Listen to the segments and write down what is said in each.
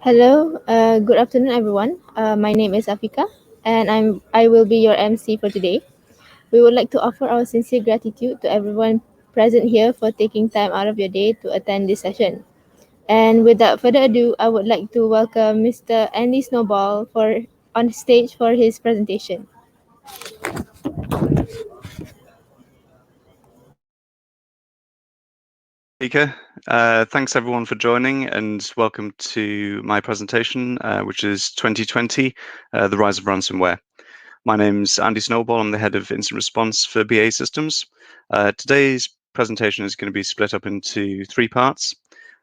Hello, good afternoon, everyone. My name is Afika, and I will be your MC for today. We would like to offer our sincere gratitude to everyone present here for taking time out of your day to attend this session. And without further ado, I would like to welcome Mr. Andy Snowball for on stage for his presentation. Speaker. Thanks everyone for joining and welcome to my presentation, which is 2020, The Rise of Ransomware. My name's Andy Snowball. I'm the head of incident response for BAE Systems. Today's presentation is going to be split up into three parts.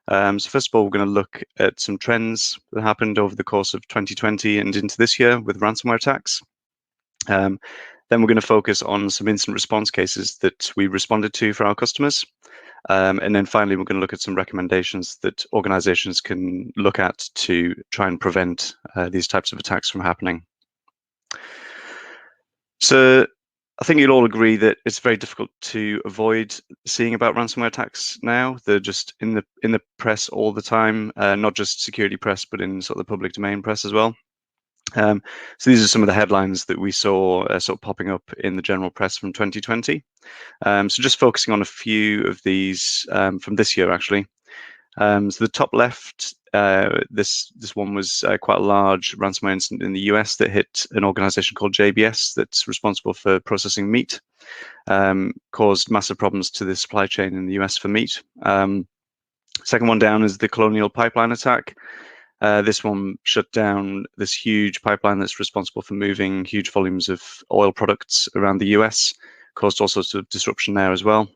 So first of all, we're going to look at some trends that happened over the course of 2020 and into this year with ransomware attacks. Then we're going to focus on some incident response cases that we responded to for our customers. And then finally, we're going to look at some recommendations that organizations can look at to try and prevent these types of attacks from happening. So I think you'll all agree that it's very difficult to avoid seeing about ransomware attacks now. They're just in the press all the time, not just security press, but in sort of the public domain press as well. So these are some of the headlines that we saw sort of popping up in the general press from 2020. So just focusing on a few of these from this year, actually. So the top left, this one was quite a large ransomware incident in the US that hit an organization called JBS that's responsible for processing meat, caused massive problems to the supply chain in the US for meat. Second one down is the Colonial Pipeline attack. This one shut down this huge pipeline that's responsible for moving huge volumes of oil products around the US, caused all sorts of disruption there as well.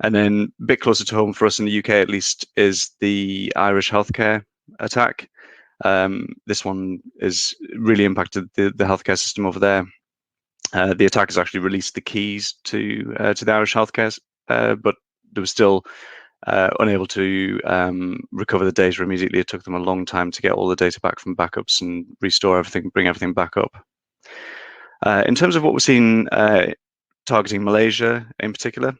And then a bit closer to home for us in the UK, at least, is the Irish healthcare attack. This one has really impacted the healthcare system over there. The attackers actually released the keys to the Irish healthcare, but they were still unable to recover the data immediately. It took them a long time to get all the data back from backups and restore everything, bring everything back up. In terms of what we've seen targeting Malaysia in particular,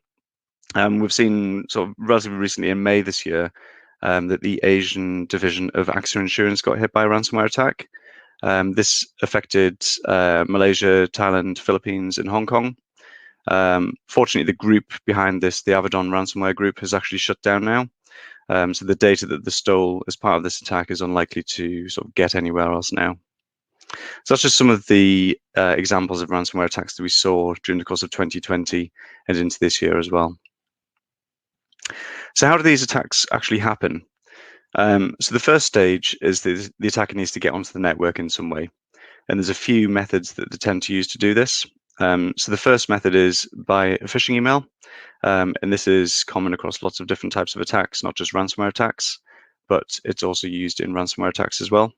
we've seen sort of relatively recently in May this year that the Asian division of AXA Insurance got hit by a ransomware attack. This affected Malaysia, Thailand, Philippines, and Hong Kong. Fortunately, the group behind this, the Avedon ransomware group, has actually shut down now. So the data that they stole as part of this attack is unlikely to sort of get anywhere else now. So that's just some of the examples of ransomware attacks that we saw during the course of 2020 and into this year as well. So how do these attacks actually happen? So the first stage is the attacker needs to get onto the network in some way. And there's a few methods that they tend to use to do this. So the first method is by a phishing email. And this is common across lots of different types of attacks, not just ransomware attacks, but it's also used in ransomware attacks as well.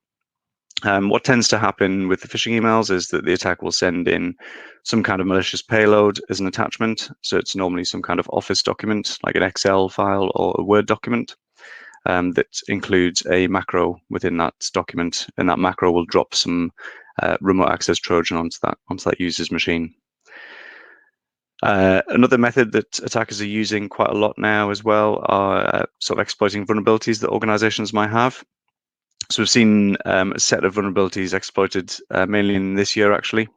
What tends to happen with the phishing emails is that the attacker will send in some kind of malicious payload as an attachment. So it's normally some kind of Office document, like an Excel file or a Word document, that includes a macro within that document, and that macro will drop some remote access Trojan onto that user's machine. Another method that attackers are using quite a lot now as well are sort of exploiting vulnerabilities that organizations might have. So we've seen a set of vulnerabilities exploited mainly in this year, actually.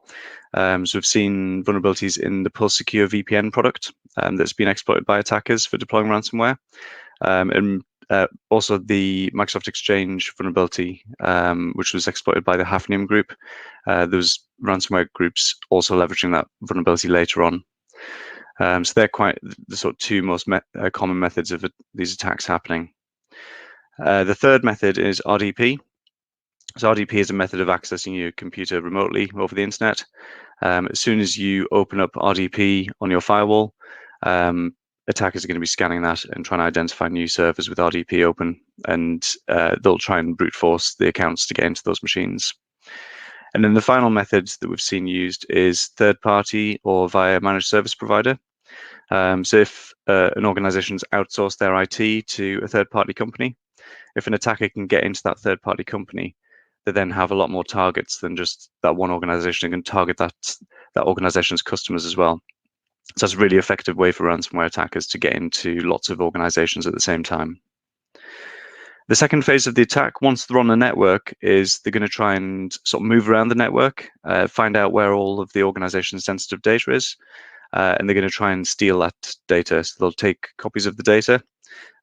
So we've seen vulnerabilities in the Pulse Secure VPN product that's been exploited by attackers for deploying ransomware. And also the Microsoft Exchange vulnerability, which was exploited by the Hafnium group. Those ransomware groups also leveraging that vulnerability later on. So they're quite the sort of two most common methods of these attacks happening. The third method is RDP. So RDP is a method of accessing your computer remotely over the internet. As soon as you open up RDP on your firewall, attackers are going to be scanning that and trying to identify new servers with RDP open, and they'll try and brute force the accounts to get into those machines. And then the final method that we've seen used is third party or via managed service provider. So if an organization's outsourced their IT to a third party company, if an attacker can get into that third party company, they then have a lot more targets than just that one organization, and can target that organization's customers as well. So that's a really effective way for ransomware attackers to get into lots of organizations at the same time. The second phase of the attack, once they're on the network, is they're going to try and sort of move around the network, find out where all of the organization's sensitive data is, and they're going to try and steal that data. So they'll take copies of the data,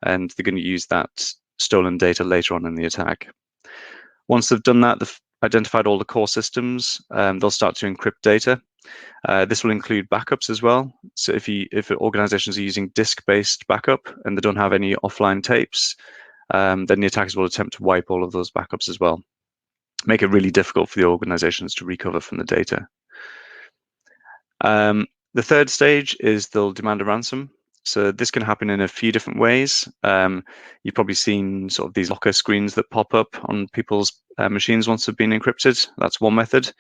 and they're going to use that stolen data later on in the attack. Once they've done that, they've identified all the core systems, they'll start to encrypt data. This will include backups as well. So if organizations are using disk-based backup and they don't have any offline tapes, then the attackers will attempt to wipe all of those backups as well. Make it really difficult for the organizations to recover from the data. The third stage is they'll demand a ransom. So this can happen in a few different ways. You've probably seen sort of these locker screens that pop up on people's machines once they've been encrypted. That's one method.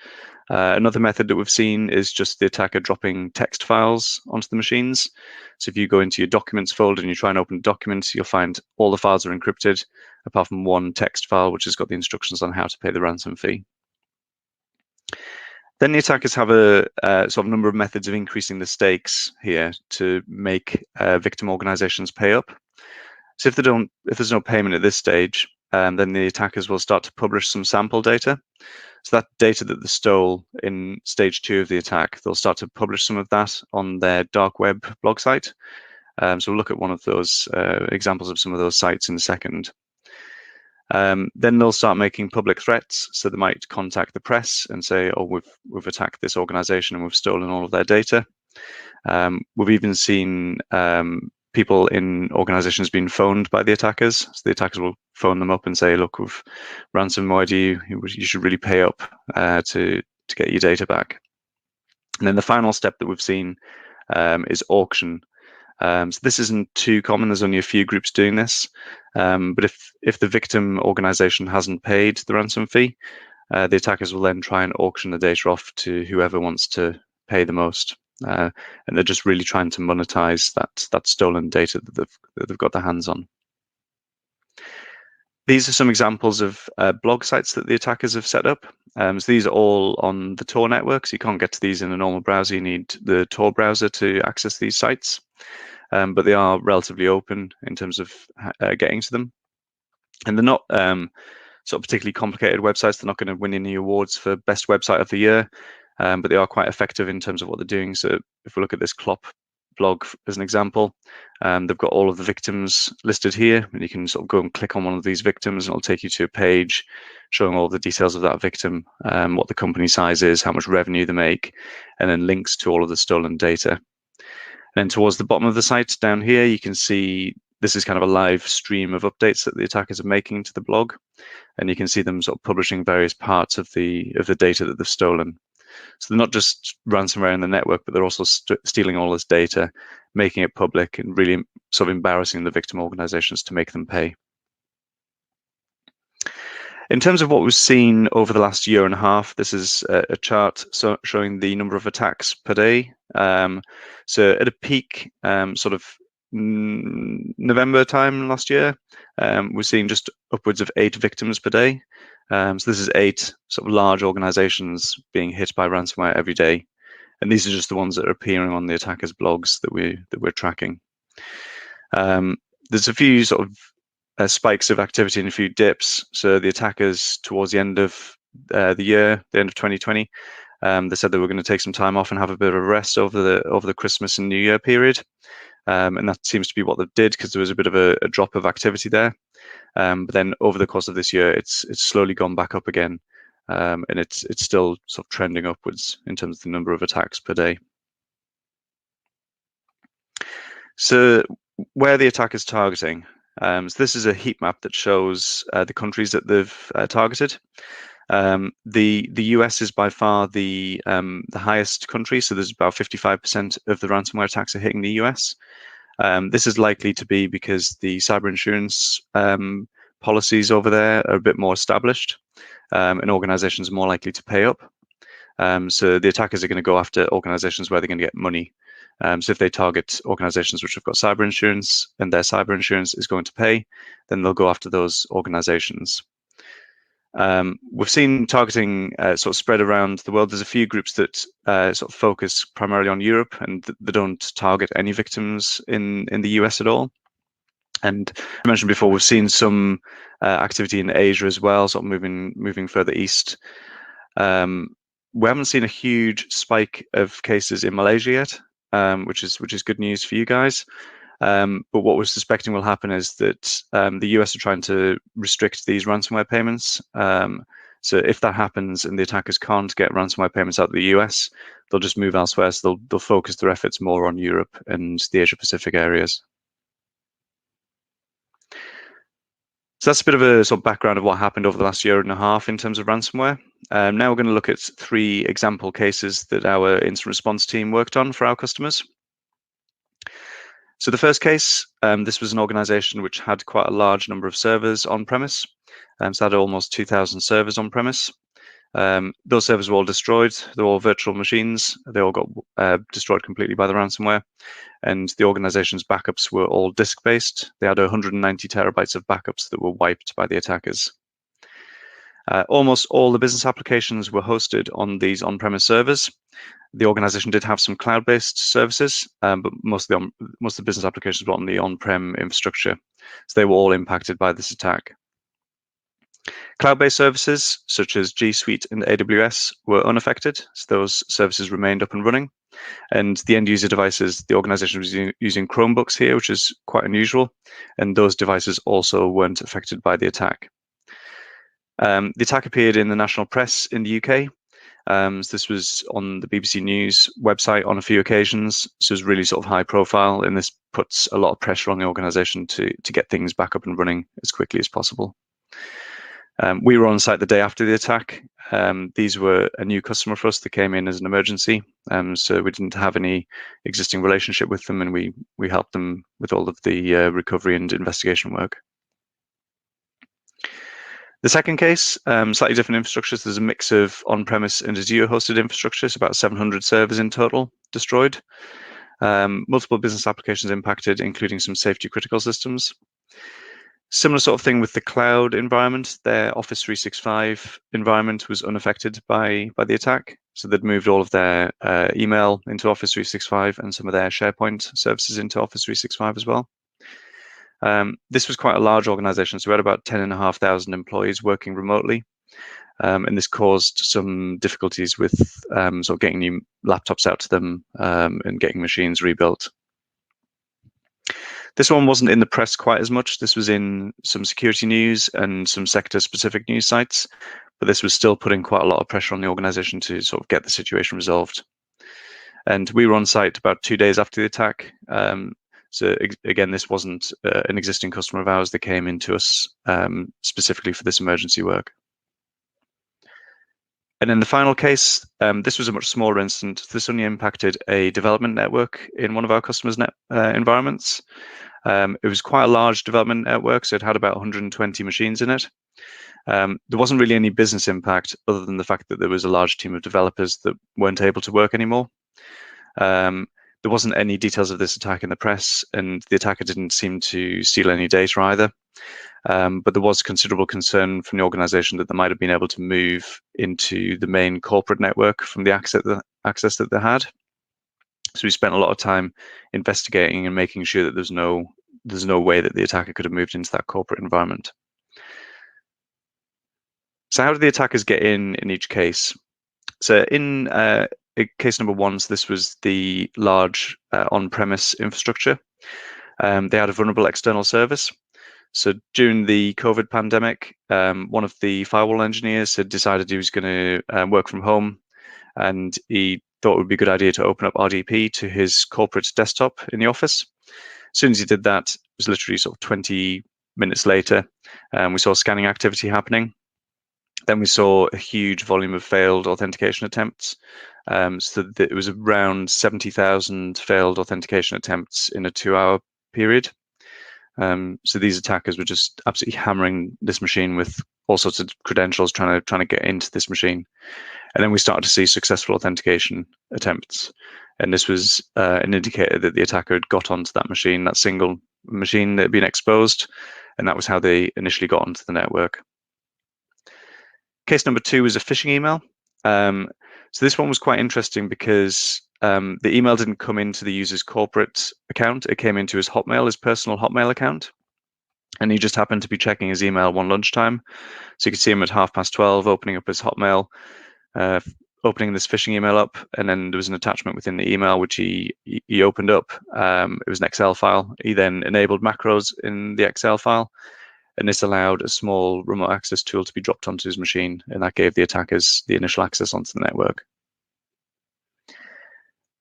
Another method that we've seen is just the attacker dropping text files onto the machines. So if you go into your documents folder and you try and open documents, you'll find all the files are encrypted, apart from one text file, which has got the instructions on how to pay the ransom fee. Then the attackers have a sort of number of methods of increasing the stakes here to make victim organizations pay up. So if there's no payment at this stage, then the attackers will start to publish some sample data. So that data that they stole in stage 2 of the attack, they'll start to publish some of that on their dark web blog site. So we'll look at one of those examples of some of those sites in a second. Then they'll start making public threats. So they might contact the press and say, "Oh, we've attacked this organization and we've stolen all of their data." We've even seen people in organizations being phoned by the attackers. So the attackers will phone them up and say, "Look, we've ransomware you. You should really pay up to get your data back." And then the final step that we've seen is auction. So this isn't too common. There's only a few groups doing this. But if the victim organization hasn't paid the ransom fee, the attackers will then try and auction the data off to whoever wants to pay the most. And they're just really trying to monetize that stolen data that they've got their hands on. These are some examples of blog sites that the attackers have set up. So these are all on the Tor network, so you can't get to these in a normal browser. You need the Tor browser to access these sites, but they are relatively open in terms of getting to them. And they're not sort of particularly complicated websites. They're not going to win any awards for best website of the year, but they are quite effective in terms of what they're doing. So if we look at this Clop blog as an example, they've got all of the victims listed here, and you can sort of go and click on one of these victims and it'll take you to a page showing all the details of that victim, what the company size is, how much revenue they make, and then links to all of the stolen data. And then towards the bottom of the site down here, you can see this is kind of a live stream of updates that the attackers are making to the blog, and you can see them sort of publishing various parts of the data that they've stolen. So they're not just ransomware in the network, but they're also stealing all this data, making it public, and really sort of embarrassing the victim organizations to make them pay. In terms of what we've seen over the last year and a half, this is a chart showing the number of attacks per day. So at a peak, sort of November time last year, we're seeing just upwards of 8 victims per day. So this is 8 sort of large organizations being hit by ransomware every day, and these are just the ones that are appearing on the attackers' blogs that we're tracking. There's a few sort of spikes of activity and a few dips. So the attackers towards the end of the year, the end of 2020, they said they were going to take some time off and have a bit of a rest over the Christmas and New Year period. And that seems to be what they did, because there was a bit of a drop of activity there. But then over the course of this year, it's slowly gone back up again, and it's still sort of trending upwards in terms of the number of attacks per day. So where the attackers targeting? So this is a heat map that shows the countries that they've targeted. The US is by far the highest country, so there's about 55% of the ransomware attacks are hitting the US. This is likely to be because the cyber insurance policies over there are a bit more established, and organizations are more likely to pay up. So the attackers are going to go after organizations where they're going to get money. So if they target organizations which have got cyber insurance and their cyber insurance is going to pay, then they'll go after those organizations. We've seen targeting sort of spread around the world. There's a few groups that sort of focus primarily on Europe, and they don't target any victims in the US at all. And I mentioned before, we've seen some activity in Asia as well, sort of moving further east. We haven't seen a huge spike of cases in Malaysia yet, which is good news for you guys. But what we're suspecting will happen is that the US are trying to restrict these ransomware payments. So if that happens and the attackers can't get ransomware payments out of the US, they'll just move elsewhere. So they'll focus their efforts more on Europe and the Asia Pacific areas. So that's a bit of a sort of background of what happened over the last year and a half in terms of ransomware. Now we're going to look at 3 example cases that our incident response team worked on for our customers. So the first case, this was an organization which had quite a large number of servers on premise. So had almost 2,000 servers on premise. Those servers were all destroyed. They're all virtual machines. They all got destroyed completely by the ransomware. And the organization's backups were all disk-based. They had 190 terabytes of backups that were wiped by the attackers. Almost all the business applications were hosted on these on-premise servers. The organization did have some cloud-based services, but most of the business applications were on the on-prem infrastructure. So they were all impacted by this attack. Cloud-based services such as G Suite and AWS were unaffected, so those services remained up and running. And the end user devices, the organization was using Chromebooks here, which is quite unusual, and those devices also weren't affected by the attack. The attack appeared in the national press in the UK. So this was on the BBC News website on a few occasions. So it was really sort of high profile, and this puts a lot of pressure on the organization to get things back up and running as quickly as possible. We were on site the day after the attack. These were a new customer for us that came in as an emergency. So we didn't have any existing relationship with them, and we helped them with all of the recovery and investigation work. The second case, slightly different infrastructures. There's a mix of on-premise and Azure-hosted infrastructure, so about 700 servers in total destroyed. Multiple business applications impacted, including some safety-critical systems. Similar sort of thing with the cloud environment. Their Office 365 environment was unaffected by the attack, so they'd moved all of their email into Office 365 and some of their SharePoint services into Office 365 as well. This was quite a large organization, so we had about 10,500 employees working remotely, and this caused some difficulties with sort of getting new laptops out to them and getting machines rebuilt. This one wasn't in the press quite as much. This was in some security news and some sector-specific news sites, but this was still putting quite a lot of pressure on the organization to sort of get the situation resolved. And we were on site about 2 days after the attack. So again, this wasn't an existing customer of ours that came into us specifically for this emergency work. And in the final case, this was a much smaller incident. This only impacted a development network in one of our customers' environments. It was quite a large development network, so it had about 120 machines in it. There wasn't really any business impact other than the fact that there was a large team of developers that weren't able to work anymore. There wasn't any details of this attack in the press, and the attacker didn't seem to steal any data either. But there was considerable concern from the organization that they might have been able to move into the main corporate network from the access that they had. So we spent a lot of time investigating and making sure that there's no way that the attacker could have moved into that corporate environment. So how did the attackers get in each case? So in case number 1, so this was the large on-premise infrastructure. They had a vulnerable external service. So during the COVID pandemic, one of the firewall engineers had decided he was going to work from home, and he thought it would be a good idea to open up RDP to his corporate desktop in the office. As soon as he did that, it was literally sort of 20 minutes later, we saw scanning activity happening. Then we saw a huge volume of failed authentication attempts. So that it was around 70,000 failed authentication attempts in a 2-hour period. So these attackers were just absolutely hammering this machine with all sorts of credentials, trying to get into this machine. And then we started to see successful authentication attempts. And this was an indicator that the attacker had got onto that machine, that single machine that had been exposed. And that was how they initially got onto the network. Case number 2 was a phishing email. So this one was quite interesting because the email didn't come into the user's corporate account. It came into his personal Hotmail account. and he just happened to be checking his email one lunchtime. So you could see him at 12:30 opening up his Hotmail, opening this phishing email up, and then there was an attachment within the email which he opened up. It was an Excel file. He then enabled macros in the Excel file, and this allowed a small remote access tool to be dropped onto his machine, and that gave the attackers the initial access onto the network.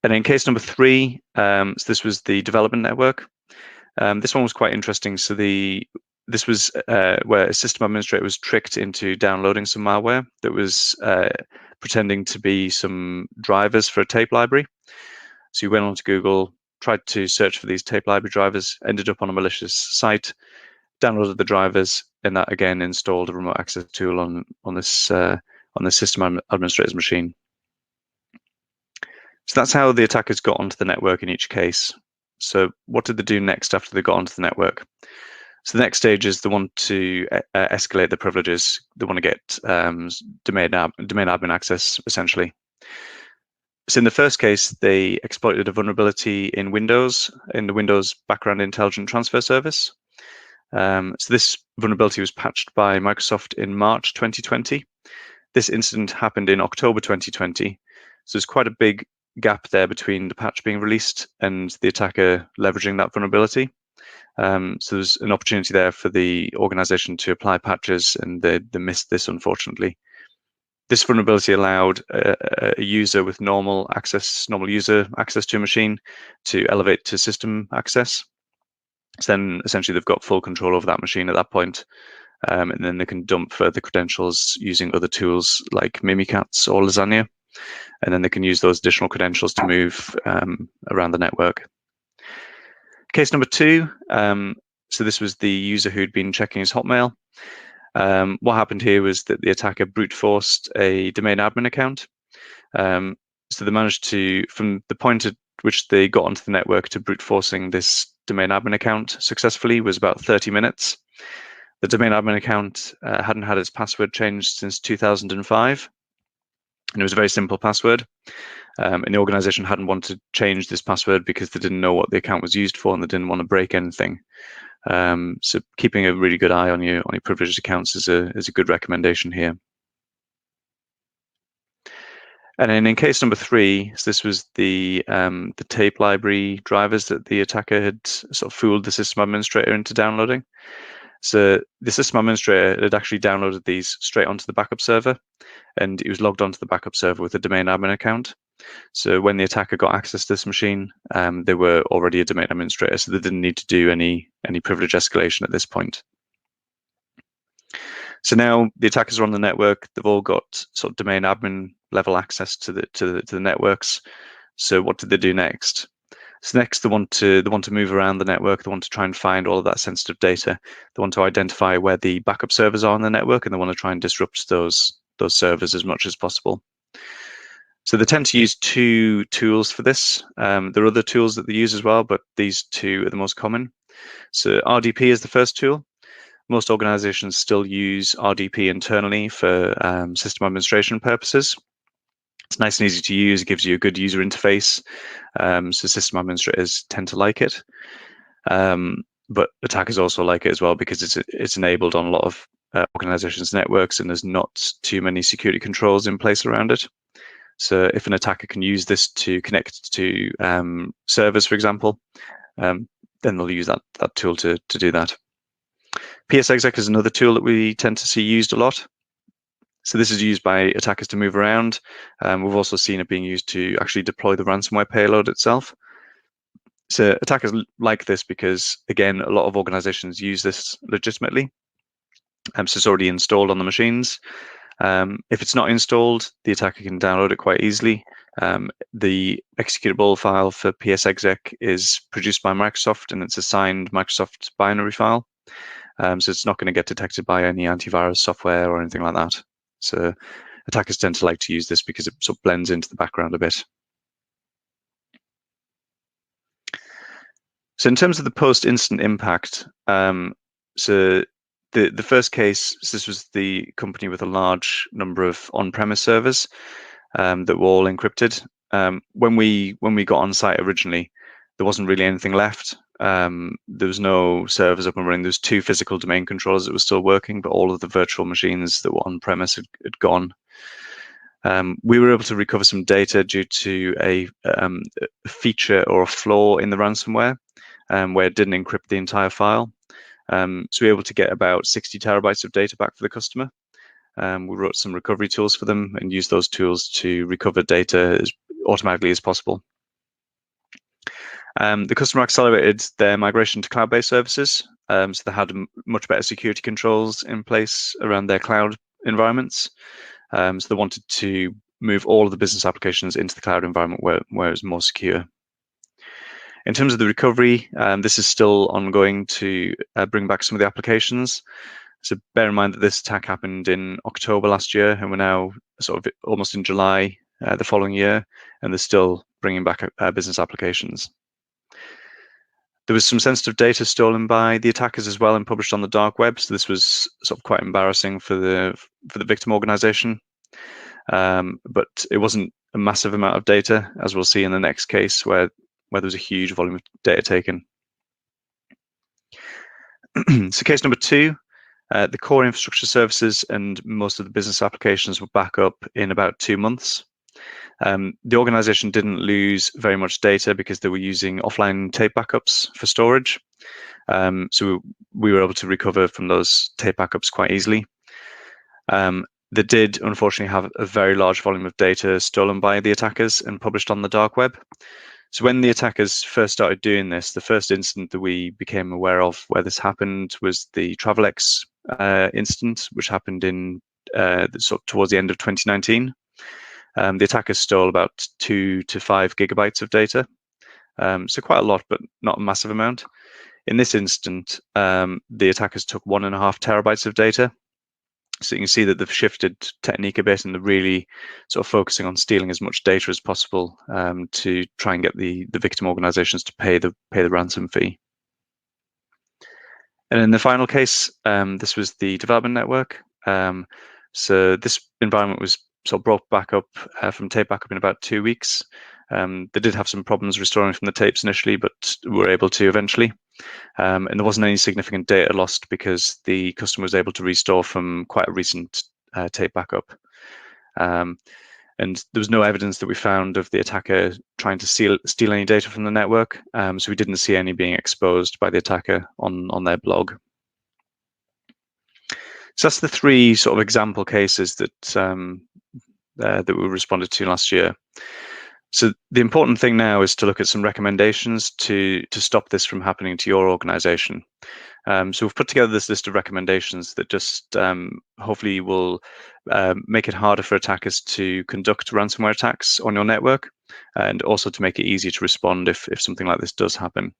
And in case number 3, so this was the development network. This one was quite interesting. So this was where a system administrator was tricked into downloading some malware that was pretending to be some drivers for a tape library. So you went onto Google, tried to search for these tape library drivers, ended up on a malicious site, downloaded the drivers, and that again installed a remote access tool on this system administrator's machine. So that's how the attackers got onto the network in each case. So what did they do next after they got onto the network? So the next stage is they want to escalate the privileges. They want to get domain admin access, essentially. So in the first case, they exploited a vulnerability in Windows, in the Windows Background Intelligent Transfer Service. So this vulnerability was patched by Microsoft in March 2020. This incident happened in October 2020. So there's quite a big gap there between the patch being released and the attacker leveraging that vulnerability. So there's an opportunity there for the organization to apply patches, and they missed this, unfortunately. This vulnerability allowed a user with normal user access to a machine to elevate to system access. So then essentially they've got full control over that machine at that point. And then they can dump further credentials using other tools like Mimikatz or Lasagna. And then they can use those additional credentials to move around the network. Case number 2, so this was the user who'd been checking his Hotmail. What happened here was that the attacker brute forced a domain admin account. So they managed to, from the point at which they got onto the network to brute forcing this domain admin account successfully was about 30 minutes. The domain admin account hadn't had its password changed since 2005. And it was a very simple password. And the organization hadn't wanted to change this password because they didn't know what the account was used for and they didn't want to break anything. So keeping a really good eye on your privileged accounts is a good recommendation here. And then in case number 3, so this was the tape library drivers that the attacker had sort of fooled the system administrator into downloading. So the system administrator had actually downloaded these straight onto the backup server, and he was logged onto the backup server with a domain admin account. So when the attacker got access to this machine, they were already a domain administrator, so they didn't need to do any privilege escalation at this point. So now the attackers are on the network. They've all got sort of domain admin level access to the networks. So what did they do next? So next, they want to move around the network. They want to try and find all of that sensitive data. They want to identify where the backup servers are on the network, and they want to try and disrupt those servers as much as possible. So they tend to use 2 tools for this. There are other tools that they use as well, but these 2 are the most common. So RDP is the first tool. Most organizations still use RDP internally for system administration purposes. It's nice and easy to use. It gives you a good user interface. So system administrators tend to like it. But attackers also like it as well because it's enabled on a lot of organizations' networks, and there's not too many security controls in place around it. So if an attacker can use this to connect to servers, for example, then they'll use that tool to do that. PSExec is another tool that we tend to see used a lot. So this is used by attackers to move around. We've also seen it being used to actually deploy the ransomware payload itself. So attackers like this because, again, a lot of organizations use this legitimately. So it's already installed on the machines. If it's not installed, the attacker can download it quite easily. The executable file for PSExec is produced by Microsoft, and it's a signed Microsoft binary file. So it's not going to get detected by any antivirus software or anything like that. So attackers tend to like to use this because it sort of blends into the background a bit. So in terms of the post-incident impact, so the first case, so this was the company with a large number of on-premise servers that were all encrypted. When we got on site originally, there wasn't really anything left. there was no servers up and running. There was 2 physical domain controllers that were still working, but all of the virtual machines that were on premise had gone. We were able to recover some data due to a feature or a flaw in the ransomware, where it didn't encrypt the entire file. So we were able to get about 60 terabytes of data back for the customer. We wrote some recovery tools for them and used those tools to recover data as automatically as possible. The customer accelerated their migration to cloud-based services, so they had much better security controls in place around their cloud environments. So they wanted to move all of the business applications into the cloud environment where it's more secure. In terms of the recovery, this is still ongoing to bring back some of the applications. So bear in mind that this attack happened in October last year, and we're now sort of almost in July the following year, and they're still bringing back business applications. There was some sensitive data stolen by the attackers as well and published on the dark web. So this was sort of quite embarrassing for the victim organization. But it wasn't a massive amount of data, as we'll see in the next case, where there was a huge volume of data taken. So case number 2, the core infrastructure services and most of the business applications were back up in about 2 months. The organization didn't lose very much data because they were using offline tape backups for storage. So we were able to recover from those tape backups quite easily. They did, unfortunately, have a very large volume of data stolen by the attackers and published on the dark web. So when the attackers first started doing this, the first incident that we became aware of where this happened was the Travelex incident, which happened in towards the end of 2019. The attackers stole about 2 to 5 gigabytes of data, so quite a lot, but not a massive amount. In this incident, the attackers took 1.5 terabytes of data. So you can see that they've shifted technique a bit and they're really sort of focusing on stealing as much data as possible to try and get the victim organizations to pay the ransom fee. And in the final case, this was the development network. So this environment was sort of brought back up from tape backup in about 2 weeks. They did have some problems restoring from the tapes initially, but were able to eventually. And there wasn't any significant data lost because the customer was able to restore from quite a recent tape backup. And there was no evidence that we found of the attacker trying to steal any data from the network. So we didn't see any being exposed by the attacker on their blog. So that's the 3 sort of example cases that that we responded to last year. So the important thing now is to look at some recommendations to stop this from happening to your organization. So we've put together this list of recommendations that just hopefully will make it harder for attackers to conduct ransomware attacks on your network, and also to make it easier to respond if something like this does happen.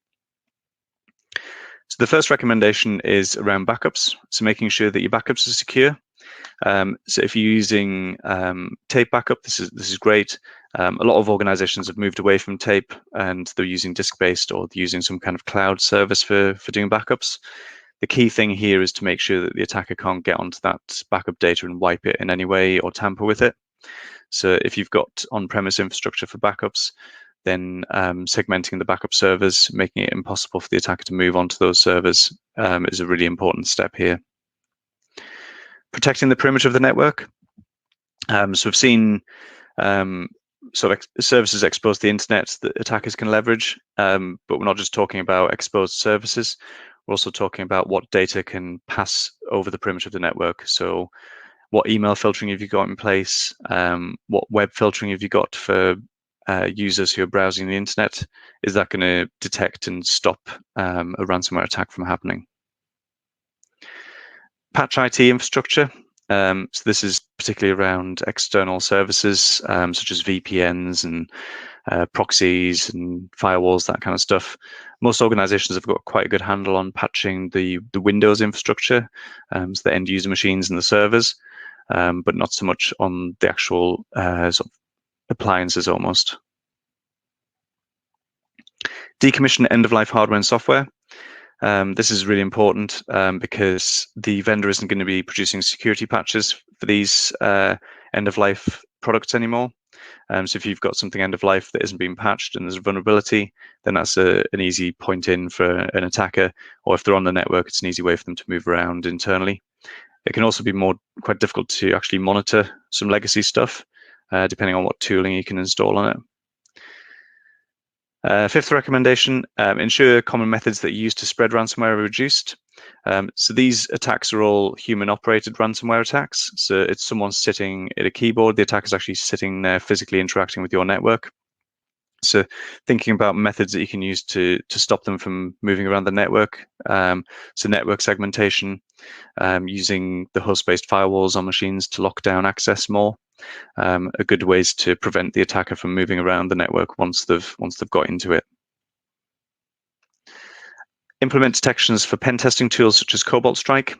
So the first recommendation is around backups. So making sure that your backups are secure. So if you're using tape backup, this is great. A lot of organizations have moved away from tape and they're using disk-based or they're using some kind of cloud service for doing backups. The key thing here is to make sure that the attacker can't get onto that backup data and wipe it in any way or tamper with it. So if you've got on-premise infrastructure for backups, then segmenting the backup servers, making it impossible for the attacker to move onto those servers is a really important step here. Protecting the perimeter of the network. So we've seen sort of services exposed to the internet that attackers can leverage, but we're not just talking about exposed services. We're also talking about what data can pass over the perimeter of the network. So what email filtering have you got in place? What web filtering have you got for users who are browsing the internet? Is that going to detect and stop a ransomware attack from happening? Patch IT infrastructure. So this is particularly around external services such as VPNs and proxies and firewalls, that kind of stuff. Most organizations have got quite a good handle on patching the Windows infrastructure, so the end user machines and the servers, but not so much on the actual sort of appliances almost. Decommission end-of-life hardware and software. This is really important because the vendor isn't going to be producing security patches for these end-of-life products anymore. So if you've got something end of life that isn't being patched and there's a vulnerability, then that's an easy point in for an attacker. Or if they're on the network, it's an easy way for them to move around internally. It can also be quite difficult to actually monitor some legacy stuff, depending on what tooling you can install on it. Fifth recommendation, ensure common methods that you use to spread ransomware are reduced. So these attacks are all human-operated ransomware attacks. So it's someone sitting at a keyboard. The attacker is actually sitting there physically interacting with your network. So thinking about methods that you can use to stop them from moving around the network. So network segmentation, using the host-based firewalls on machines to lock down access more. Are good ways to prevent the attacker from moving around the network once they've got into it. Implement detections for pen testing tools such as Cobalt Strike.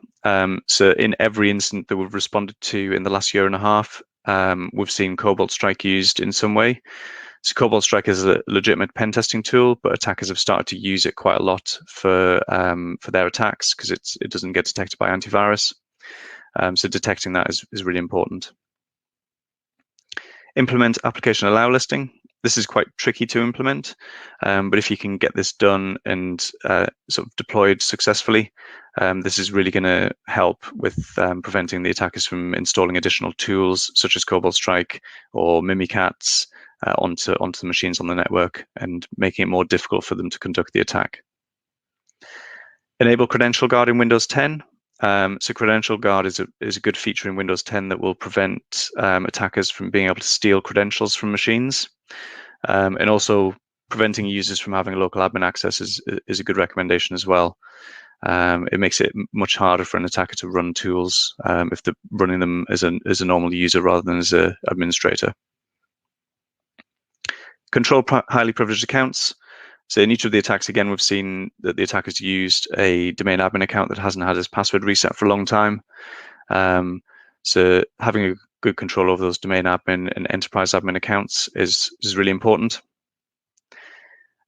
So in every incident that we've responded to in the last year and a half, we've seen Cobalt Strike used in some way. So Cobalt Strike is a legitimate pen testing tool, but attackers have started to use it quite a lot for their attacks because it doesn't get detected by antivirus. So detecting that is really important. Implement application allow listing. This is quite tricky to implement, but if you can get this done and sort of deployed successfully, this is really going to help with preventing the attackers from installing additional tools such as Cobalt Strike or Mimikatz onto the machines on the network and making it more difficult for them to conduct the attack. Enable Credential Guard in Windows 10. So Credential Guard is a good feature in Windows 10 that will prevent attackers from being able to steal credentials from machines, and also preventing users from having local admin access is a good recommendation as well. It makes it much harder for an attacker to run tools if they're running them as a normal user rather than as an administrator. Control highly privileged accounts. So in each of the attacks, again, we've seen that the attackers used a domain admin account that hasn't had its password reset for a long time. So having a good control over those domain admin and enterprise admin accounts is really important.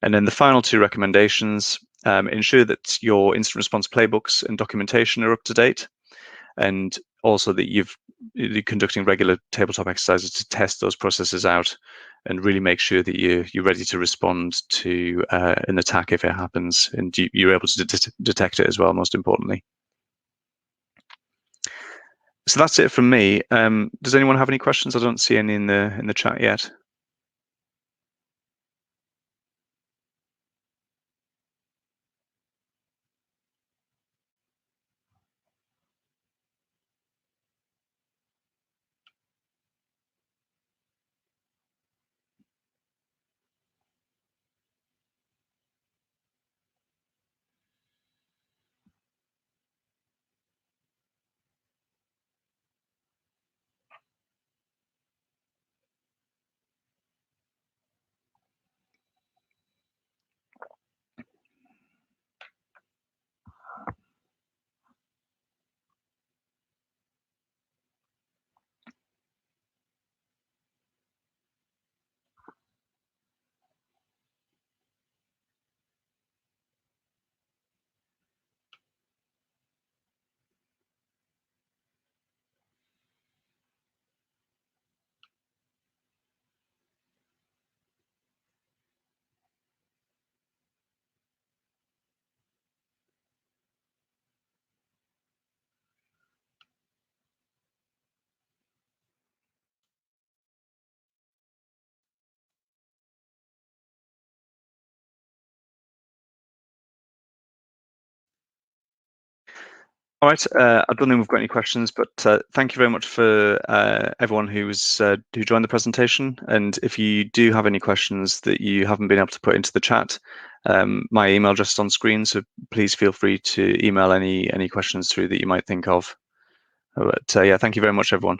And then the final two recommendations, ensure that your incident response playbooks and documentation are up to date, and also that you're conducting regular tabletop exercises to test those processes out and really make sure that you're ready to respond to an attack if it happens, and you're able to detect it as well, most importantly. So that's it from me. Does anyone have any questions? I don't see any in the chat yet. All right, I don't think we've got any questions, but thank you very much for everyone who joined the presentation. And if you do have any questions that you haven't been able to put into the chat, my email address is on screen, so please feel free to email any questions through that you might think of. But yeah, thank you very much, everyone.